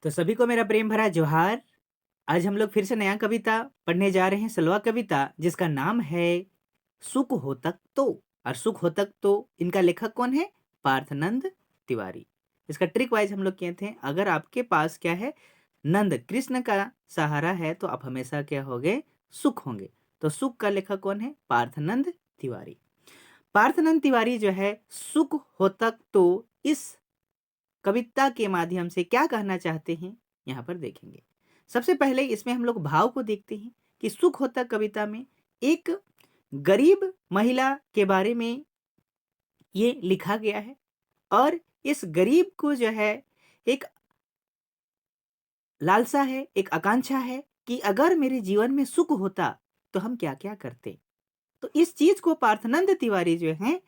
तो सभी को मेरा प्रेम भरा जोहार। आज हम लोग फिर से नया कविता पढ़ने जा रहे हैं, सलवा कविता जिसका नाम है सुख हो तक तो। और सुख हो तक तो इनका लेखक कौन है? पार्थनंद तिवारी। इसका ट्रिक वाइज हम लोग कहते हैं, अगर आपके पास क्या है, नंद कृष्ण का सहारा है तो आप हमेशा क्या होगे? सुख होंगे। तो सुख का लेखक कौन है? पार्थनंद तिवारी। पार्थनंद तिवारी जो है सुख हो तक तो इस कविता के माध्यम से क्या कहना चाहते हैं, यहाँ पर देखेंगे। सबसे पहले इसमें हम लोग भाव को देखते हैं कि सुख होता कविता में एक गरीब महिला के बारे में ये लिखा गया है। और इस गरीब को जो है एक लालसा है, एक आकांक्षा है कि अगर मेरे जीवन में सुख होता तो हम क्या क्या करते। तो इस चीज को पार्थनंद तिवारी जो है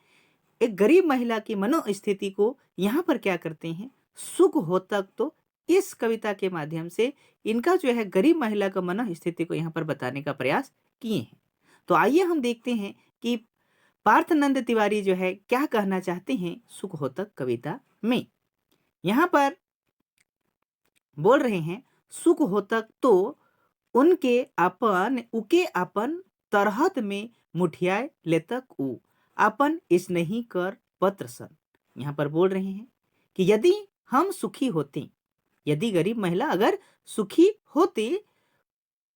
एक गरीब महिला की मनोस्थिति को यहाँ पर क्या करते हैं, सुख हो तक तो इस कविता के माध्यम से इनका जो है गरीब महिला का मनोस्थिति को यहाँ पर बताने का प्रयास किए हैं। तो आइए हम देखते हैं कि पार्थनंद तिवारी जो है क्या कहना चाहते हैं सुख हो तक कविता में। यहाँ पर बोल रहे हैं, सुख हो तक तो उनके अपन उके अपन तरहत में मुठियाए लेतक उ अपन स्नेही कर पत्र सन। यहाँ पर बोल रहे हैं कि यदि हम सुखी होते, यदि गरीब महिला अगर सुखी होती,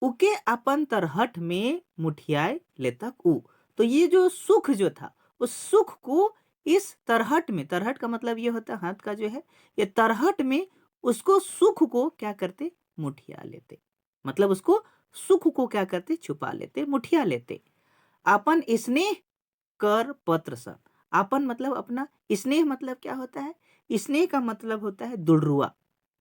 उके अपन तरहट में मुठियाए लेतक उ। तो ये जो सुख जो था, उस सुख को इस तरहट में, तरहट का मतलब ये होता है हाथ का जो है, ये तरहट में उसको सुख को क्या करते? मुठिया लेते। मतलब उसको सुख को क्या करते? छुपा लेते, मुठिया लेते। अपन स्नेह कर पत्र सन। अपन मतलब अपना, स्नेह मतलब क्या होता है? स्नेह का मतलब होता है दुलरुआ।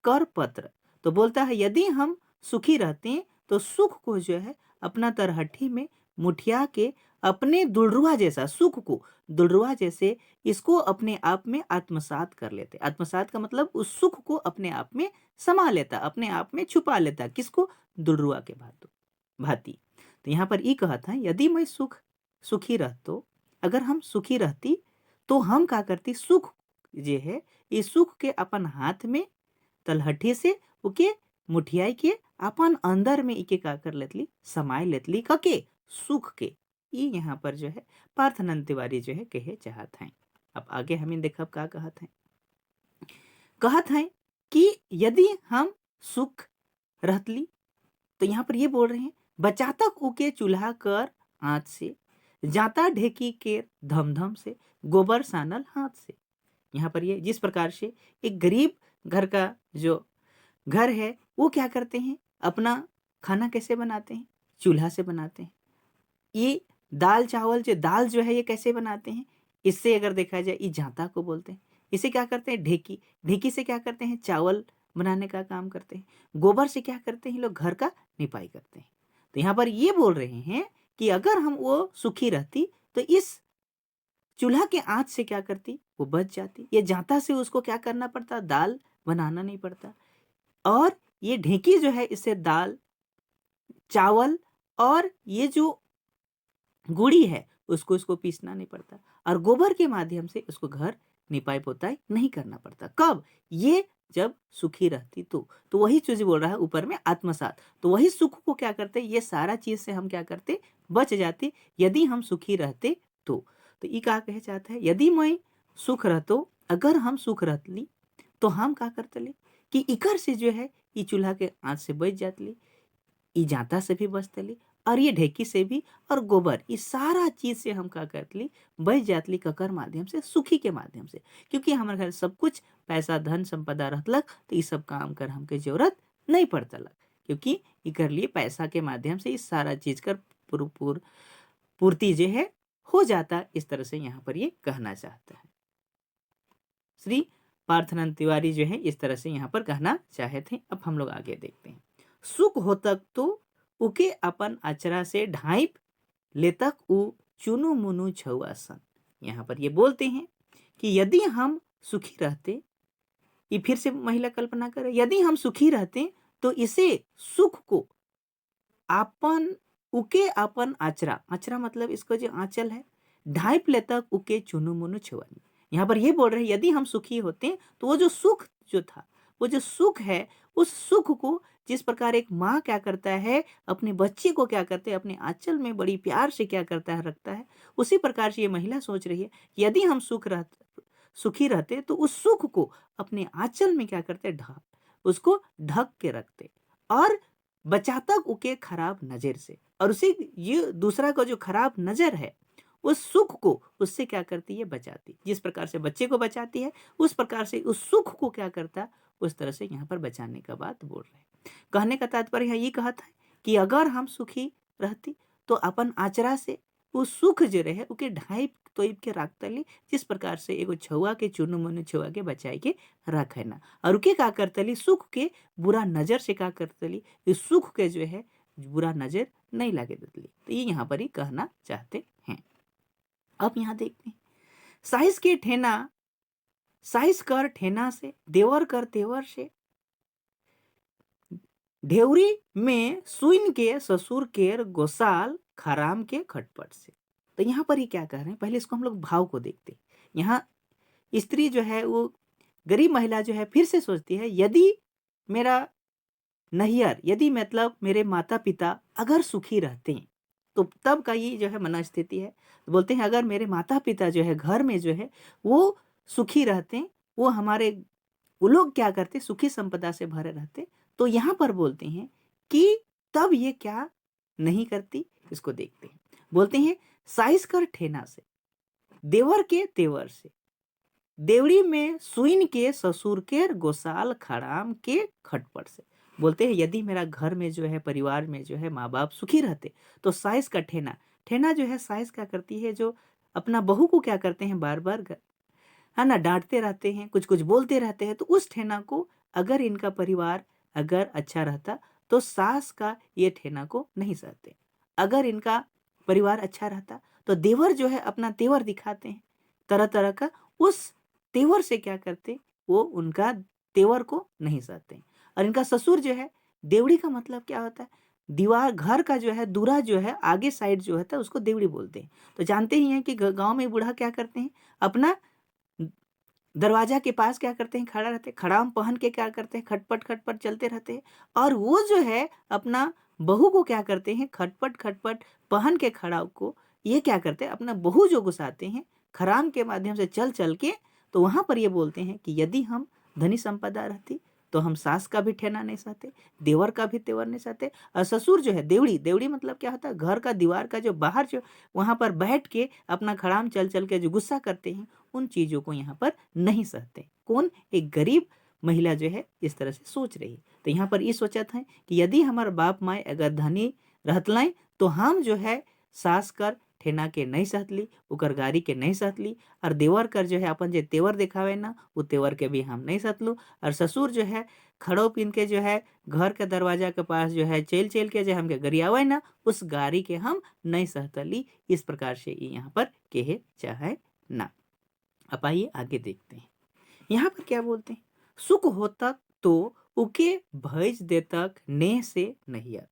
कर पत्र तो बोलता है यदि हम सुखी रहते हैं तो सुख को जो है अपना तरहट्ठी में मुठिया के अपने दुलरुआ जैसा सुख को, दुलरुआ जैसे इसको अपने आप में आत्मसात कर लेते। आत्मसात का मतलब उस सुख को अपने आप में समा लेता, अपने आप में छुपा लेता। किसको? दुलरुआ के भांति। तो यहाँ पर ये कहा था यदि मैं सुखी रहतो, अगर हम सुखी रहती तो हम का करती? सुख जे है, इस सुख के अपन हाथ में तलहटी से ओके मुठियाई के अपन अंदर में इके का कर लेतली, समाय लेतली कके सुख के। ये यहाँ पर जो है पार्थनंद तिवारी जो है कहे चाहत हैं। अब आगे हमें देखब का कहत हैं। कहत हैं कि यदि हम सुख रहतली, तो यहाँ पर ये बोल रहे हैं बचातक उके चूल्हा कर आँच से, जाता ढेकी के धमधम से, गोबर सानल हाथ से। यहाँ पर ये जिस प्रकार से एक गरीब घर का जो घर है वो क्या करते हैं, अपना खाना कैसे बनाते हैं? चूल्हा से बनाते हैं। ये दाल चावल जो दाल जो है ये कैसे बनाते हैं? इससे अगर देखा जाए ये जांता को बोलते हैं। इसे क्या करते हैं? ढेकी। ढेकी से क्या करते हैं? चावल बनाने का काम करते हैं। गोबर से क्या करते हैं? लोग घर का निपाई करते हैं। तो यहाँ पर ये बोल रहे हैं कि अगर हम वो सुखी रहती तो इस चूल्हा के आँच से क्या करती? वो बच जाती। ये जांता से उसको क्या करना पड़ता? दाल बनाना नहीं पड़ता। और ये ढेकी जो है इससे दाल, चावल और ये जो गुड़ी है उसको इसको पीसना नहीं पड़ता। और गोबर के माध्यम से उसको घर निपाई पोताई नहीं करना पड़ता। कब? ये जब सुखी रहती तो वही चीज बोल रहा है ऊपर में आत्मसात। तो वही सुख को क्या करते? ये सारा चीज से हम क्या करते? बच जाते यदि हम सुखी रहते तो ये क्या कहे चाहता है? यदि मैं सुख रहतो, अगर हम सुख रहतली तो हम का करतले कि इकर से जो है ये चूल्हा के आँच से बच जातली, ई जाता से भी बचतली और ये ढेकी से भी, और गोबर ये सारा चीज से हम का करतली बच जातली ककर माध्यम से, सुखी के माध्यम से। क्योंकि हमारे घर सब कुछ पैसा धन संपदा रहतलक तो ये सब काम कर हमके जरूरत नहीं पड़तलक, क्योंकि इकर लिए पैसा के माध्यम से इस सारा चीज कर पूर्ति जो है हो जाता। इस तरह से यहाँ पर ये कहना चाहता है श्री पार्थनंद तिवारी जो है, इस तरह से यहाँ पर कहना चाहे थे। अब हम लोग आगे देखते हैं। सुख हो तक तो उके अपन अचरा से ढाइप लेतक उ चुनु मुनु छुआ सन। यहाँ पर ये बोलते हैं कि यदि हम सुखी रहते, ये फिर से महिला कल्पना करे, यदि हम सुखी रहते तो इसे सुख को अपन उके अपन आचरा, आचरा मतलब इसको जो आंचल है, ढाइप लेतक उके चुनु मुनु छुअनी। यहाँ पर ये बोल रहे हैं यदि हम सुखी होते तो वो जो सुख जो था वो जो सुख है, उस सुख को जिस प्रकार एक माँ क्या करता है, अपने बच्चे को क्या करते हैं, अपने आंचल में बड़ी प्यार से क्या करता है, रखता है, उसी प्रकार से ये महिला सोच रही है, यदि हम सुखी रहते तो उस सुख को अपने आंचल में क्या करते, उसको ढक के रखते और बचाता उके खराब नजर से। और उसे ये दूसरा का जो खराब नजर है, उस सुख को उससे क्या करती है, बचाती। जिस प्रकार से बच्चे को बचाती है, उस प्रकार से उस सुख को क्या करता, उस तरह से यहाँ पर बचाने का बात बोल रहे हैं। कहने का तात्पर्य यहाँ ये कहता है कि अगर हम सुखी रहती तो अपन आचरा से वो सुख जो रहे उके ढाइप तोइप के रख तली, जिस प्रकार से एगो छुआ के चुनु मुनु छुआ के बचाई के रखे ना, और उके का करतली, सुख के बुरा नजर से का करतली, इस सुख के जो है बुरा नजर नहीं लगे देतली। तो ये यहाँ पर ही कहना चाहते हैं। अब यहाँ देखते हैं, साइस के ठेना, साइस कर ठेना से, देवर कर तेवर से, ढेवरी में सुइन के ससुर केर गोसाल खराम के खटपट से। तो यहाँ पर ही क्या कह रहे हैं, पहले इसको हम लोग भाव को देखते हैं। यहाँ स्त्री जो है, वो गरीब महिला जो है, फिर से सोचती है, यदि मेरा नैहर, यदि मतलब मेरे माता पिता अगर सुखी रहते हैं, तो तब का ये जो है मनस्थिति है। तो बोलते हैं अगर मेरे माता पिता जो है घर में जो है वो सुखी रहते हैं, वो हमारे, वो लोग क्या करते, सुखी संपदा से भरे रहते, तो यहाँ पर बोलते हैं कि तब ये क्या नहीं करती। इसको देखते हैं, बोलते हैं साइस कर ठेना से, देवर के तेवर से, देवड़ी में सुइन के ससुर के गोसाल खड़ाम के खटपट से। बोलते हैं यदि मेरा घर में जो है, परिवार में जो है माँ बाप सुखी रहते, तो साइस का ठेना, ठेना जो है साइस क्या करती है, जो अपना बहू को क्या करते हैं, बार बार है ना डांटते रहते हैं, कुछ कुछ बोलते रहते हैं, तो उस ठेना को अगर इनका परिवार अगर अच्छा रहता तो सास का ये ठेना को नहीं सहते। अगर इनका परिवार अच्छा रहता तो देवर जो है अपना तेवर दिखाते हैं तरह तरह का, उस तेवर से क्या करते, वो उनका तेवर को नहीं सहते। और इनका ससुर जो है, देवड़ी का मतलब क्या होता है, दीवार, घर का जो है दूरा जो है आगे साइड जो होता है उसको देवड़ी बोलते हैं। तो जानते ही हैं कि गांव में बूढ़ा क्या करते हैं, अपना दरवाजा के पास क्या करते हैं, खड़ा रहते, खड़ाम पहन के क्या करते हैं, खटपट खटपट चलते रहते हैं। और वो जो है अपना बहू को क्या करते हैं, खटपट खटपट पहन के खड़ा को ये क्या करते हैं, अपना बहू जो घुसाते हैं खराम के माध्यम से चल चल के। तो वहां पर ये बोलते हैं कि यदि हम धनी संपदा रहती तो हम सास का भी ठेना नहीं सहते, देवर का भी तेवर नहीं सहते। और ससुर जो है, देवड़ी, देवड़ी मतलब क्या होता है, घर का दीवार का जो बाहर जो वहां पर बैठ के अपना खड़ाम चल चल के जो गुस्सा करते हैं, उन चीजों को यहाँ पर नहीं सहते। कौन, एक गरीब महिला जो है इस तरह से सोच रही है। तो यहाँ पर ये सोचा था कि यदि हमारे बाप माए अगर धनी रहतलाएं तो हम जो है सास कर ठेना के नहीं सहतली, उकर गाड़ी के नहीं सहतली, और देवर कर जो है अपन जो तेवर दिखावे ना, वो तेवर के भी हम नहीं सहतलू। और ससुर जो है खड़ो पिन के जो है घर के दरवाजा के पास जो है चेल चेल के जो हमके गरियावे ना, उस गाड़ी के हम नहीं सहतली। इस प्रकार से यहाँ पर कहे चाहे ना। अब आइए आगे देखते हैं, यहाँ पर क्या बोलते हैं, सुख होतक तो उके भैज देतक नेह से नहियर,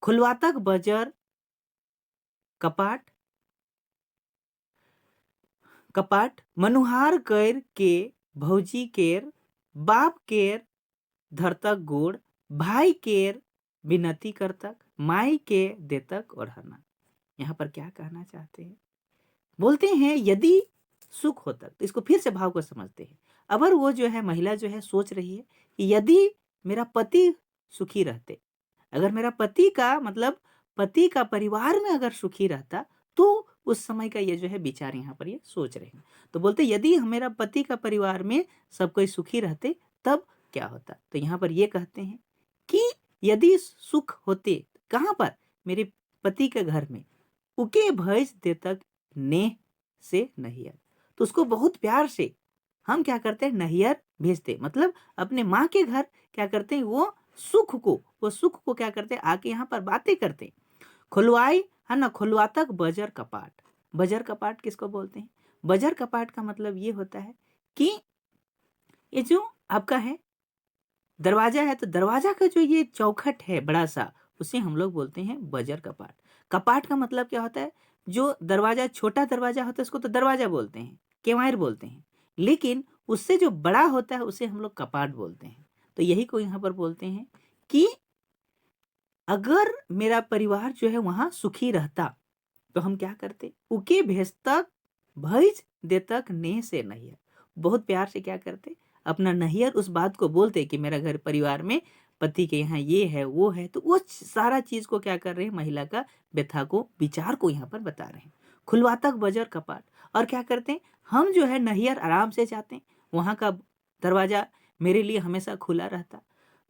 खुलवातक बजर कपाट, कपाट मनुहार कर के भौजी केर, बाप केर धरतक गोड़, भाई केर विनती करतक, माई के देतक ओढ़ना। यहाँ पर क्या कहना चाहते हैं, बोलते हैं यदि सुख होता, तो इसको फिर से भाव को समझते हैं। अगर वो जो है महिला जो है सोच रही है कि यदि मेरा पति सुखी रहते, अगर मेरा पति का मतलब पति का परिवार में अगर सुखी रहता, तो उस समय का ये जो है विचार यहाँ पर ये सोच रहे हैं। तो बोलते यदि मेरा पति का परिवार में सब कोई सुखी रहते तब क्या होता। तो यहाँ पर ये कहते हैं कि यदि सुख होते कहाँ पर, मेरे पति के घर में, उके भैज देतक नेह से नहियर, तो उसको बहुत प्यार से हम क्या करते हैं, नहियर भेजते, मतलब अपने माँ के घर क्या करते हैं, वो सुख को, वो सुख को क्या करते हैं, आके यहाँ पर बातें करते। खुलवाई है ना, खुलवातक बजर कपाट, बजर कपाट किसको बोलते हैं, बजर कपाट का मतलब ये होता है कि ये जो आपका है दरवाजा है, तो दरवाजा का जो ये चौखट है बड़ा सा, उसे हम लोग बोलते हैं बजर कपाट। कपाट का मतलब क्या होता है, जो दरवाजा, छोटा दरवाजा होता है उसको तो दरवाजा बोलते हैं, केवाड़ बोलते हैं, लेकिन उससे जो बड़ा होता है उसे हम लोग कपाट बोलते हैं। तो यही को यहाँ पर बोलते हैं कि अगर मेरा परिवार जो है वहाँ सुखी रहता तो हम क्या करते, उके भेजतक भइज देतक नेह से नैहर। बहुत प्यार से क्या करते, अपना नैहर उस बात को बोलते कि मेरा घर परिवार में पति के यहाँ ये है वो है। तो वो सारा चीज को क्या कर रहे हैं, महिला का व्यथा को विचार को यहाँ पर बता रहे हैं। खुलवातक बजर कपाट, और क्या करते हैं, हम जो है नैहर आराम से जाते हैं, वहां का दरवाजा मेरे लिए हमेशा खुला रहता।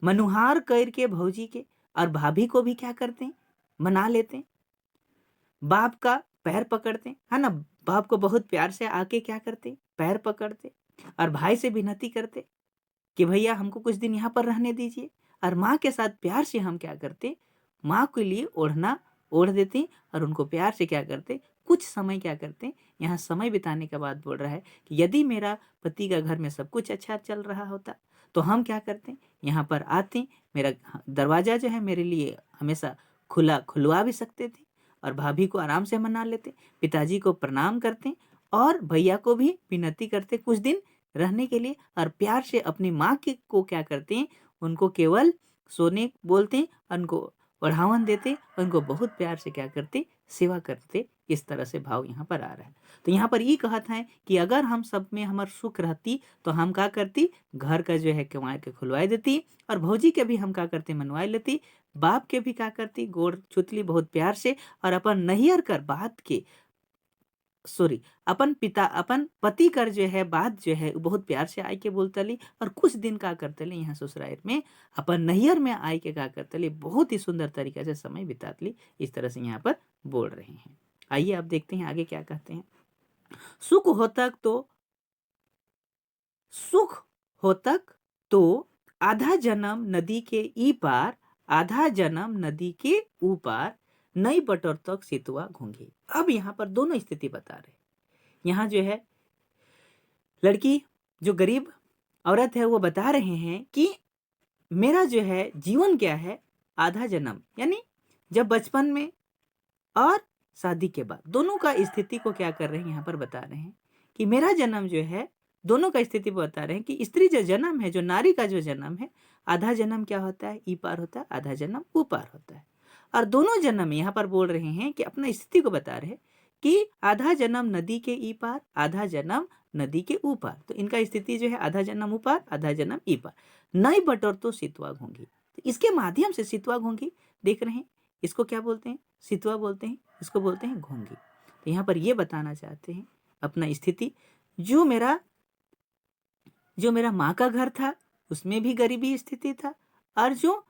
मनुहार कर के भौजी के और भाभी को भी क्या करते हैं, मना लेते हैं। बाप का पैर पकड़ते, है ना, बाप को बहुत प्यार से आके क्या करते, पैर पकड़ते, और भाई से विनती करते कि भैया हमको कुछ दिन यहाँ पर रहने दीजिए। और माँ के साथ प्यार से हम क्या करते, माँ के लिए ओढ़ना ओढ़ देते, और उनको प्यार से क्या करते, कुछ समय क्या करते, यहाँ समय बिताने के बाद बोल रहा है कि यदि मेरा पति का घर में सब कुछ अच्छा चल रहा होता तो हम क्या करते, यहाँ पर आते, मेरा दरवाजा जो है मेरे लिए हमेशा खुलवा भी सकते थे, और भाभी को आराम से मना लेते, पिताजी को प्रणाम करते, और भैया को भी विनती करते कुछ दिन रहने के लिए, और प्यार से अपनी माँ के को क्या करते हैं, उनको केवल सोने बोलते, उनको बढ़ावन देते, उनको बहुत प्यार से क्या करते, सेवा करते। इस तरह से भाव यहाँ पर आ रहा है। तो यहाँ पर ये कहता है कि अगर हम सब में हमार सुख रहती तो हम क्या करती, घर का जो है कमाए के खुलवाई देती, और भौजी के भी हम क्या करते, मनवाई लेती, बाप के भी क्या करती, गोड़ छुतली बहुत प्यार से, और अपन नैहर कर बात के सॉरी अपन पिता अपन पति कर जो है बात जो है बहुत प्यार से आई के बोलतली, और कुछ दिन का करतली यहाँ ससुराल में अपन नैहर में आई के का करतली, बहुत ही सुंदर तरीके से समय बितातली। इस तरह से यहाँ पर बोल रहे हैं। आइए आप देखते हैं आगे क्या कहते हैं। सुख होतक तो सुख होतक तो आधा जन्म नदी के ई पार, आधा जन्म नदी के ऊपार, नई बटर तक सितुआ घूंगी। अब यहाँ पर दोनों स्थिति बता रहे। यहाँ जो है लड़की जो गरीब औरत है वो बता रहे हैं कि मेरा जो है जीवन क्या है, आधा जन्म यानी जब बचपन में और शादी के बाद दोनों का स्थिति को क्या कर रहे हैं, यहाँ पर बता रहे हैं कि मेरा जन्म जो है, दोनों का स्थिति बता रहे हैं कि स्त्री जो जन्म है, जो नारी का जो जन्म है, आधा जन्म क्या होता है, ई पार होता है, आधा जन्म ऊ पार होता है। और दोनों जन्म यहाँ पर बोल रहे हैं कि अपना स्थिति को बता रहे हैं कि आधा जन्म नदी के ई पार, आधा जन्म नदी के ऊपार। तो इनका स्थिति जो है आधा जन्म ऊपार, आधा जन्म ई पार। नई बटोर तो सितुआ घोंगी, तो इसके माध्यम से सितुआ घोंगी देख रहे हैं, इसको क्या बोलते हैं, सितुआ बोलते हैं, इसको बोलते हैं घोंगी। तो यहाँ पर ये बताना चाहते हैं अपना स्थिति, जो मेरा माँ का घर था उसमें भी गरीबी स्थिति था, और जो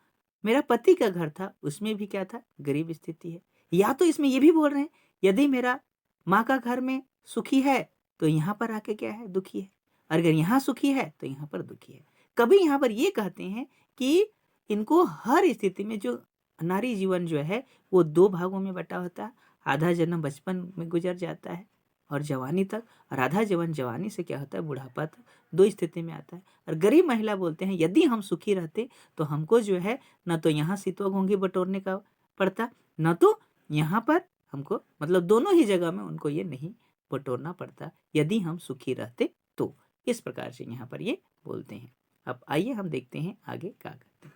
मेरा पति का घर था उसमें भी क्या था, गरीब स्थिति है। या तो इसमें ये भी बोल रहे हैं यदि मेरा माँ का घर में सुखी है तो यहाँ पर आके क्या है, दुखी है, और अगर यहाँ सुखी है तो यहाँ पर दुखी है। कभी यहाँ पर ये कहते हैं कि इनको हर स्थिति में जो नारी जीवन जो है वो दो भागों में बटा होता है। आधा जन्म बचपन में गुजर जाता है और जवानी तक, और आधा जीवन जवानी से क्या होता है, बुढ़ापा तक, दो स्थिति में आता है। और गरीब महिला बोलते हैं यदि हम सुखी रहते तो हमको जो है न तो यहाँ सितुआ घोंघी बटोरने का पड़ता, न तो यहाँ पर हमको, मतलब दोनों ही जगह में उनको ये नहीं बटोरना पड़ता यदि हम सुखी रहते तो। इस प्रकार से यहाँ पर ये बोलते हैं। अब आइए हम देखते हैं आगे क्या करते हैं।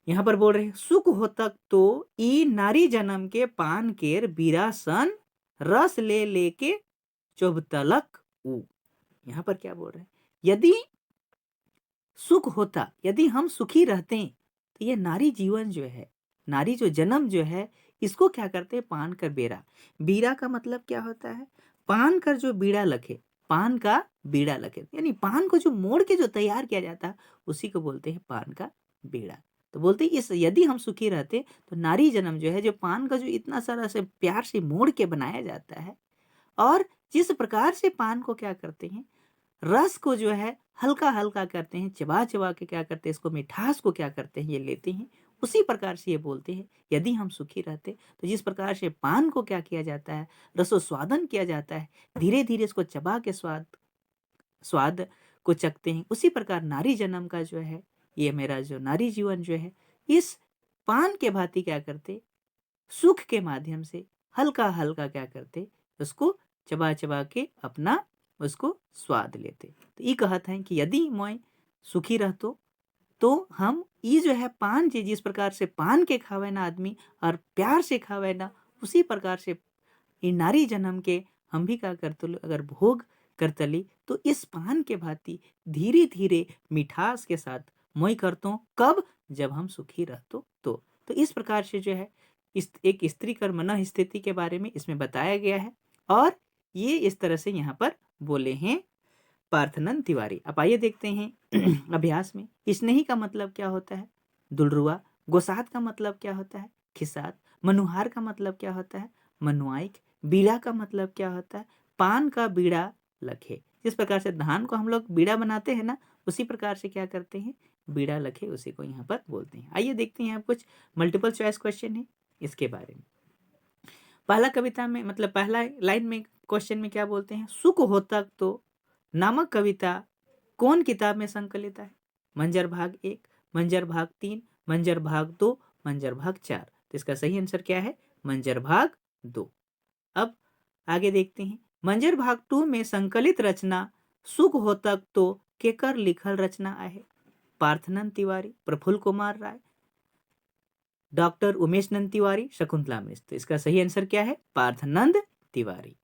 यहाँ पर बोल रहे हैं सुख होतक तो ई नारी जन्म के पान केर बीरासन, रस ले लेके चुभतलक ऊ। यहाँ पर क्या बोल रहे हैं, यदि सुख होता, यदि हम सुखी रहते तो ये नारी जीवन जो है, नारी जो जन्म जो है, इसको क्या करते हैं, पान कर बेरा। बीरा का मतलब क्या होता है, पान कर जो बीड़ा लखे, पान का बीड़ा लखे, यानी पान को जो मोड़ के जो तैयार किया जाता है उसी को बोलते हैं पान का बीड़ा। तो बोलते हैं इस यदि हम सुखी रहते तो नारी जन्म जो है, जो पान का जो इतना सारा से प्यार से मोड़ के बनाया जाता है, और जिस प्रकार से पान को क्या करते हैं, रस को जो है हल्का हल्का करते हैं, चबा चबा के क्या करते हैं, इसको मिठास को क्या करते हैं, ये लेते हैं, उसी प्रकार से ये बोलते हैं यदि हम सुखी रहते तो जिस प्रकार से पान को क्या किया जाता है, रसो स्वादन किया जाता है, धीरे धीरे इसको चबा के स्वाद को चखते हैं, उसी प्रकार नारी जन्म का जो है, ये मेरा जो नारी जीवन जो है, इस पान के भांति क्या करते, सुख के माध्यम से हल्का हल्का क्या करते, उसको चबा चबा के अपना उसको स्वाद लेते। तो ये कहते हैं कि यदि मैं सुखी रहतो तो हम ये जो है पान जी जिस प्रकार से पान के खावे ना आदमी और प्यार से खावे ना, उसी प्रकार से ये नारी जन्म के हम भी क्या करते अगर भोग करतली तो इस पान के भांति धीरे धीरे मिठास के साथ मोई करतो, कब जब हम सुखी रहतो तो इस प्रकार से जो है इस एक स्त्री कर मन स्थिति के बारे में इसमें बताया गया है और ये इस तरह से यहाँ पर बोले हैं पार्थनंद तिवारी। अब आइए देखते हैं अभ्यास में स्नेही का मतलब क्या होता है, दुलरुआ। गोसात का मतलब क्या होता है, खिसात। मनुहार का मतलब क्या होता है, मनुआइक। बीड़ा का मतलब क्या होता है, पान का बीड़ा लखे। जिस प्रकार से धान को हम लोग बीड़ा बनाते हैं ना, उसी प्रकार से क्या करते हैं, बीड़ा लखे, उसी को यहाँ पर बोलते हैं। आइए देखते हैं, कुछ मल्टीपल चॉइस क्वेश्चन है इसके बारे में। पहला कविता में मतलब पहला लाइन में क्वेश्चन में क्या बोलते हैं, सुख होता तो नामक कविता कौन किताब में संकलित है। मंजर भाग 1, मंजर भाग 3, मंजर भाग 2, मंजर भाग 4। तो इसका सही आंसर क्या है, मंजर भाग 2। अब आगे देखते हैं, मंजर भाग 2 में संकलित रचना सुख होता तो केकर लिखल रचना है। पार्थनंद तिवारी, प्रफुल्ल कुमार राय, डॉक्टर उमेश नंद तिवारी, शकुंतला मिश्र। तो इसका सही आंसर क्या है, पार्थनंद तिवारी।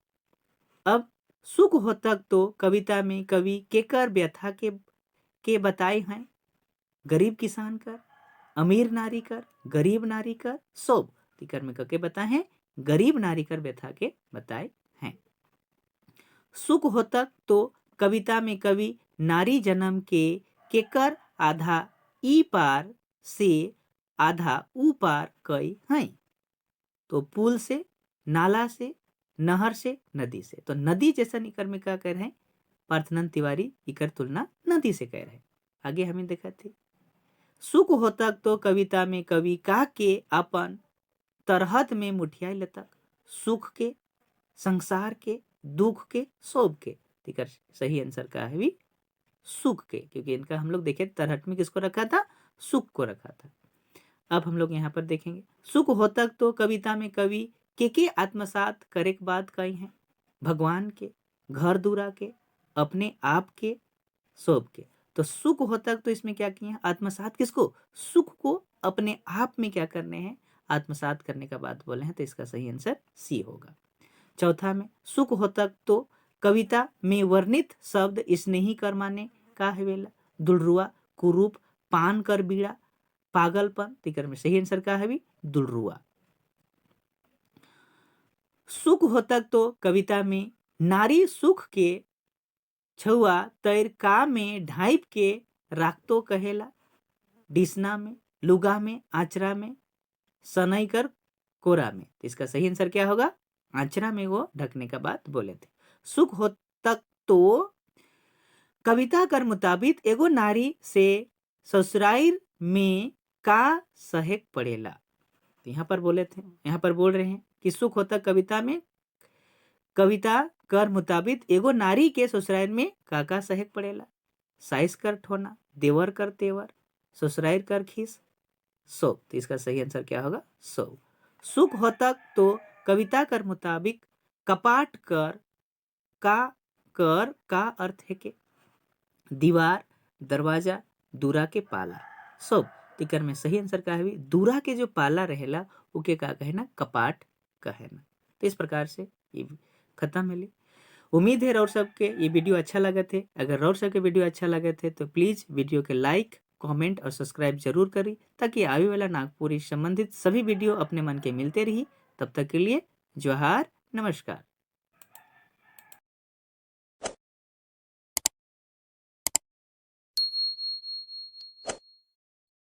अब सुख होता तो कविता में कवि केकर व्यथा के बताए हैं। गरीब किसान कर, अमीर नारी कर, गरीब नारी कर, सोब। तिकर में कके बताए हैं, गरीब नारी कर व्यथा के बताए हैं। सुख होता तो कविता में कवि नारी जन्म के केकर आधा ई पार से आधा ऊ पार कई हैं। तो पुल से, नाला से, नहर से, नदी से। तो नदी जैसा इकर में क्या कह रहे हैं, पार्थनंद तिवारी इकर तुलना नदी से कह रहे हैं। आगे हमें देखा थे, सुख होता तो कविता में कवि का के अपन तरहत में मुठियाई लतक। सुख के, संसार के, दुख के, शोभ के। इकर सही आंसर का है भी सुख के, क्योंकि इनका हम लोग देखे तरहट में किसको रखा था, सुख को रखा था। अब हम लोग यहाँ पर देखेंगे, सुख होता तो कविता में कवि के आत्मसात करे के बाद कई हैं। भगवान के, घर दूरा के, अपने आप के, सब के। तो सुख होता तो इसमें क्या किए हैं, आत्मसात किसको, सुख को अपने आप में क्या करने हैं, आत्मसात करने का बात बोले हैं। तो इसका सही आंसर सी होगा। चौथा में, सुख होता तो कविता में वर्णित शब्द स्नेही कर माने का हवेला। दुलरुआ, कुरूप, पान कर बीड़ा, पागलपन। तिकर में सही आंसर का है भी दुलरुआ। सुख होता तो कविता में नारी सुख के छुआ तैर का में ढाइप के राखतो कहेला। डिसना में, लुगा में, आचरा में, सनई कर कोरा में। तो इसका सही आंसर क्या होगा, आचरा में वो ढकने का बात बोले थे। सुख होता तो कविता कर मुताबिक एगो नारी से ससुराल में का सहेक पड़ेला। तो यहाँ पर बोले थे, यहाँ पर बोल रहे हैं कि सुख होता कविता में कविता कर मुताबिक एगो नारी के ससुराल में का सहेक पड़ेला। साइस कर ठोना, देवर कर तेवर, ससुराल कर खीस, सो। तो इसका सही आंसर क्या होगा, सो। सुख होता तो कविता कर मुताबिक कपाट कर का अर्थ है के दीवार, दरवाजा, दूरा के पाला, सब। तिकर में सही आंसर का है भी दूरा के जो पाला रहेला उके का कहना, कपाट कहना। तो इस प्रकार से ये खत्म है। उम्मीद है रौर सबके ये वीडियो अच्छा लगे थे। अगर रौर सबके वीडियो अच्छा लगे थे तो प्लीज वीडियो के लाइक, कमेंट और सब्सक्राइब जरूर करी, ताकि आने वाला नागपुरी संबंधित सभी वीडियो अपने मन के मिलते रही। तब तक के लिए जोहार, नमस्कार।